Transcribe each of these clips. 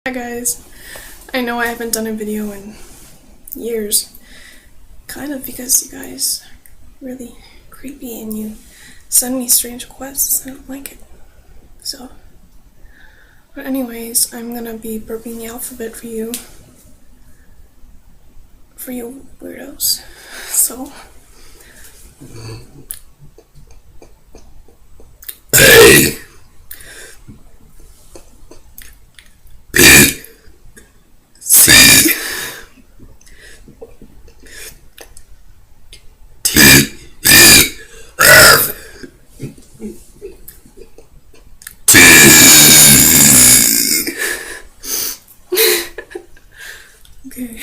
Hi guys, I know I haven't done a video in years, kind of because you guys are really creepy and you send me strange requests. I don't like it. So, but anyways, I'm gonna be burping the alphabet for you weirdos. So, A B C D E F G okay.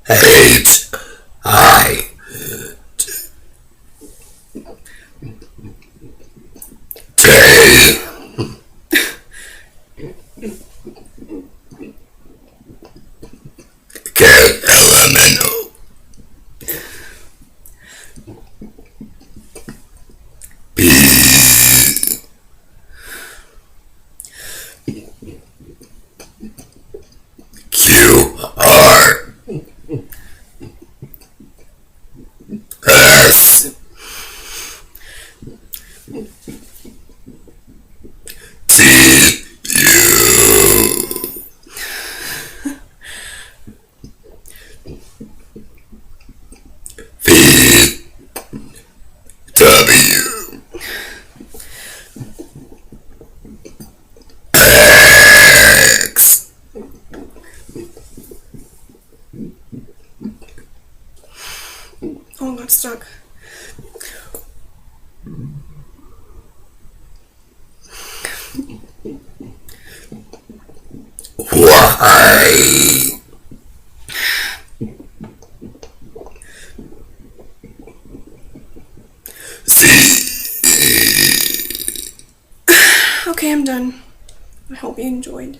H I J K L M N O P Q R S T U V W X Oh, I got stuck. Y Z Okay, I'm done. I hope you enjoyed.